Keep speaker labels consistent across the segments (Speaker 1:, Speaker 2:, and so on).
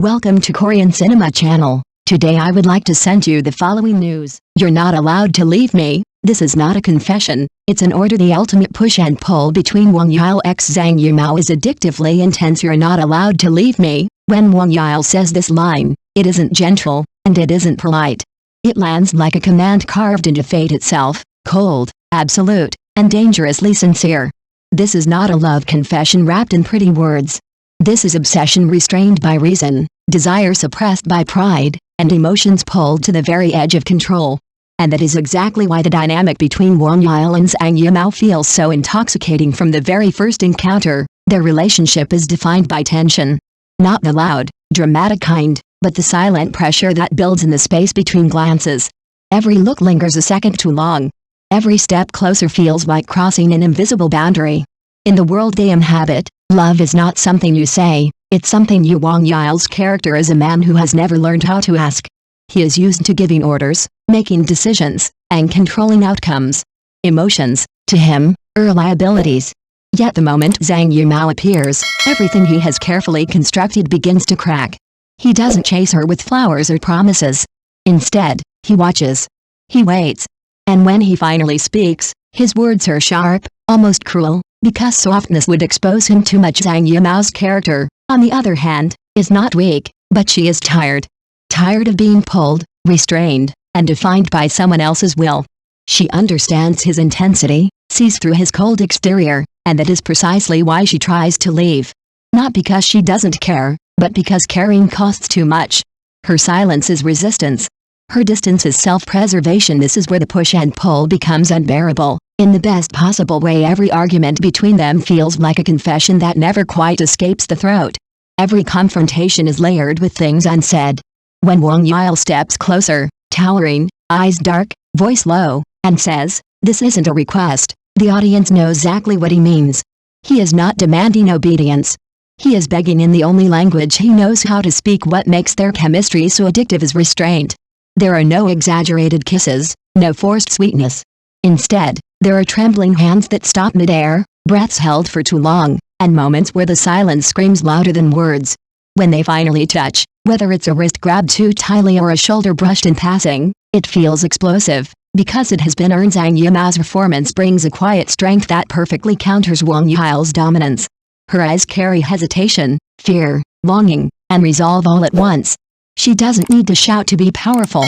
Speaker 1: Welcome to Korean Cinema Channel. Today I would like to send you the following news. You're not allowed to leave me. This is not a confession, it's an order. The ultimate push and pull between Wang Yile x Zhang Yimou is addictively intense. You're not allowed to leave me. When Wang Yile says this line, it isn't gentle, and it isn't polite. It lands like a command carved into fate itself, cold, absolute, and dangerously sincere. This is not a love confession wrapped in pretty words. This is obsession restrained by reason, desire suppressed by pride, and emotions pulled to the very edge of control. And that is exactly why the dynamic between Wang Yile and Zhang Yimou feels so intoxicating from the very first encounter. Their relationship is defined by tension. Not the loud, dramatic kind, but the silent pressure that builds in the space between glances. Every look lingers a second too long. Every step closer feels like crossing an invisible boundary. In the world they inhabit, love is not something you say, it's something you. Wang Yile's character is a man who has never learned how to ask. He is used to giving orders, making decisions, and controlling outcomes. Emotions, to him, are liabilities. Yet the moment Zhang Yimou appears, everything he has carefully constructed begins to crack. He doesn't chase her with flowers or promises. Instead, he watches. He waits. And when he finally speaks, his words are sharp, almost cruel, because softness would expose him too much. Zhang Yimou's character, on the other hand, is not weak, but she is tired. Tired of being pulled, restrained, and defined by someone else's will. She understands his intensity, sees through his cold exterior, and that is precisely why she tries to leave. Not because she doesn't care, but because caring costs too much. Her silence is resistance. Her distance is self-preservation. This is where the push and pull becomes unbearable. In the best possible way, every argument between them feels like a confession that never quite escapes the throat. Every confrontation is layered with things unsaid. When Wang Yile steps closer, towering, eyes dark, voice low, and says, "This isn't a request," the audience knows exactly what he means. He is not demanding obedience. He is begging in the only language he knows how to speak. What makes their chemistry so addictive is restraint. There are no exaggerated kisses, no forced sweetness. Instead, there are trembling hands that stop midair, breaths held for too long, and moments where the silence screams louder than words. When they finally touch, whether it's a wrist grabbed too tightly or a shoulder brushed in passing, it feels explosive, because it has been earned. Zhang Yimou's performance brings a quiet strength that perfectly counters Wang Yile's dominance. Her eyes carry hesitation, fear, longing, and resolve all at once. She doesn't need to shout to be powerful.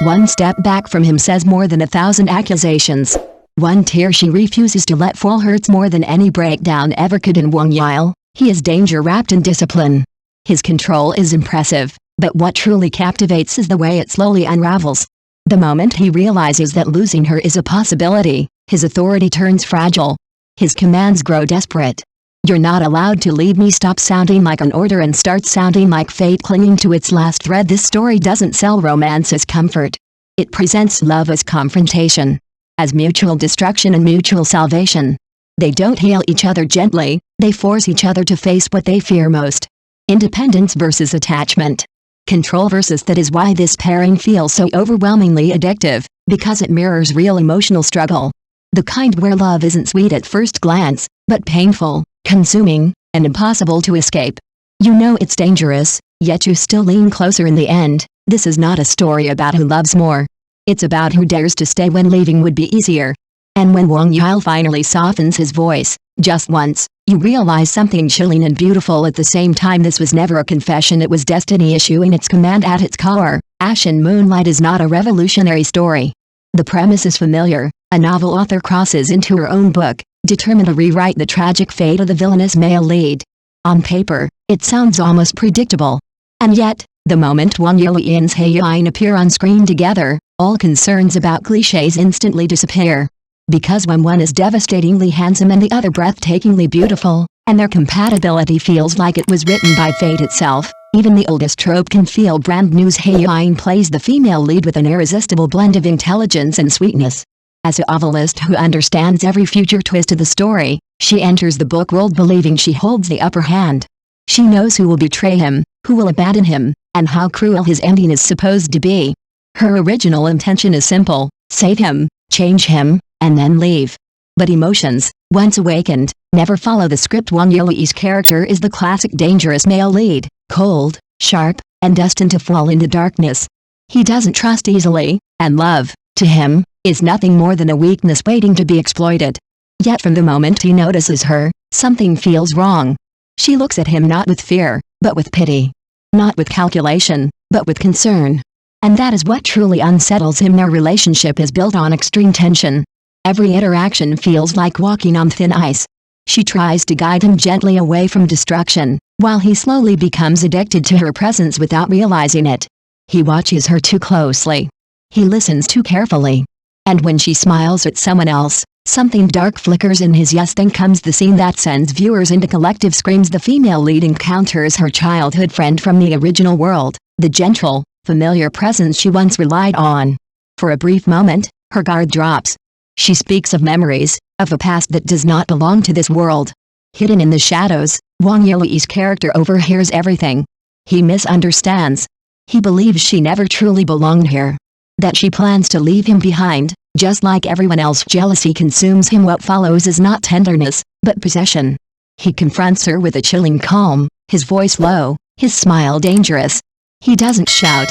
Speaker 1: One step back from him says more than 1,000 accusations. One tear she refuses to let fall hurts more than any breakdown ever could. In Wang Yile, he is danger wrapped in discipline. His control is impressive, but what truly captivates is the way it slowly unravels. The moment he realizes that losing her is a possibility, his authority turns fragile. His commands grow desperate. "You're not allowed to leave me" stops sounding like an order and starts sounding like fate clinging to its last thread. This story doesn't sell romance as comfort. It presents love as confrontation, as mutual destruction and mutual salvation. They don't heal each other gently, they force each other to face what they fear most. Independence versus attachment. Control versus. That is why this pairing feels so overwhelmingly addictive, because it mirrors real emotional struggle. The kind where love isn't sweet at first glance, but painful, consuming, and impossible to escape. You know it's dangerous, yet you still lean closer in the end. This is not a story about who loves more. It's about who dares to stay when leaving would be easier. And when Wang Yile finally softens his voice, just once, you realize something chilling and beautiful at the same time. This was never a confession, it was destiny issuing its command at its core. Ashen Moonlight is not a revolutionary story. The premise is familiar. A novel author crosses into her own book, determined to rewrite the tragic fate of the villainous male lead. On paper, it sounds almost predictable. And yet, the moment Wang Yile and Hae-in appear on screen together, all concerns about clichés instantly disappear. Because when one is devastatingly handsome and the other breathtakingly beautiful, and their compatibility feels like it was written by fate itself, even the oldest trope can feel brand new. Hae-in plays the female lead with an irresistible blend of intelligence and sweetness. As a novelist who understands every future twist of the story, she enters the book world believing she holds the upper hand. She knows who will betray him, who will abandon him, and how cruel his ending is supposed to be. Her original intention is simple: save him, change him, and then leave. But emotions, once awakened, never follow the script. Wang Yile's character is the classic dangerous male lead, cold, sharp, and destined to fall into darkness. He doesn't trust easily, and love, to him, is nothing more than a weakness waiting to be exploited. Yet from the moment he notices her, something feels wrong. She looks at him not with fear, but with pity. Not with calculation, but with concern. And that is what truly unsettles him. Their relationship is built on extreme tension. Every interaction feels like walking on thin ice. She tries to guide him gently away from destruction, while he slowly becomes addicted to her presence without realizing it. He watches her too closely. He listens too carefully. And when she smiles at someone else, something dark flickers in his eyes. Then comes the scene that sends viewers into collective screams. The female lead encounters her childhood friend from the original world, the gentle, familiar presence she once relied on. For a brief moment, her guard drops. She speaks of memories, of a past that does not belong to this world. Hidden in the shadows, Wang Yile's character overhears everything. He misunderstands. He believes she never truly belonged here. That she plans to leave him behind, just like everyone else. Jealousy consumes him. What follows is not tenderness, but possession. He confronts her with a chilling calm, his voice low, his smile dangerous. He doesn't shout.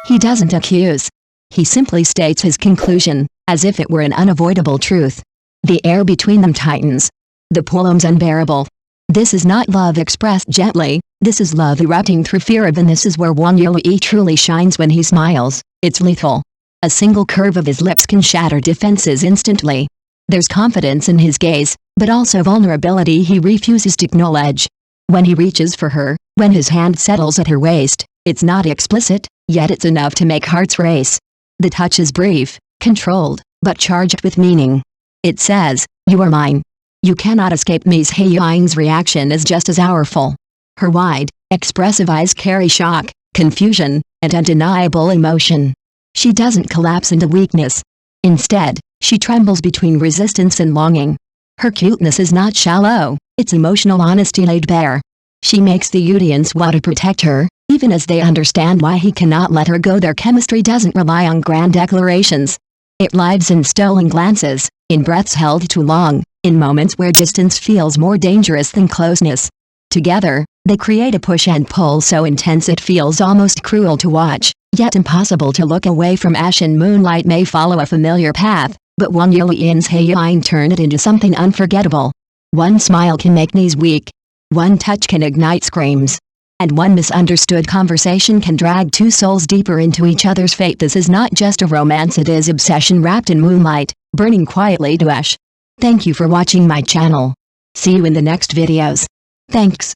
Speaker 1: He doesn't accuse. He simply states his conclusion, as if it were an unavoidable truth. The air between them tightens. The poem's unbearable. This is not love expressed gently, this is love erupting through fear of, and this is where Wang Yile truly shines. When he smiles, it's lethal. A single curve of his lips can shatter defenses instantly. There's confidence in his gaze, but also vulnerability he refuses to acknowledge. When he reaches for her, when his hand settles at her waist, it's not explicit, yet it's enough to make hearts race. The touch is brief, controlled, but charged with meaning. It says, "You are mine. You cannot escape me." Hae-in's reaction is just as powerful. Her wide, expressive eyes carry shock, confusion, and undeniable emotion. She doesn't collapse into weakness. Instead, she trembles between resistance and longing. Her cuteness is not shallow, it's emotional honesty laid bare. She makes the audience want to protect her, even as they understand why he cannot let her go. Their chemistry doesn't rely on grand declarations. It lives in stolen glances, in breaths held too long, in moments where distance feels more dangerous than closeness. Together, they create a push and pull so intense it feels almost cruel to watch, yet impossible to look away from. Ashen moonlight may follow a familiar path, but Wang Yile's Hae-in turn it into something unforgettable. One smile can make knees weak. One touch can ignite screams. And one misunderstood conversation can drag two souls deeper into each other's fate. This is not just a romance, it is obsession wrapped in moonlight, burning quietly to ash. Thank you for watching my channel. See you in the next videos. Thanks.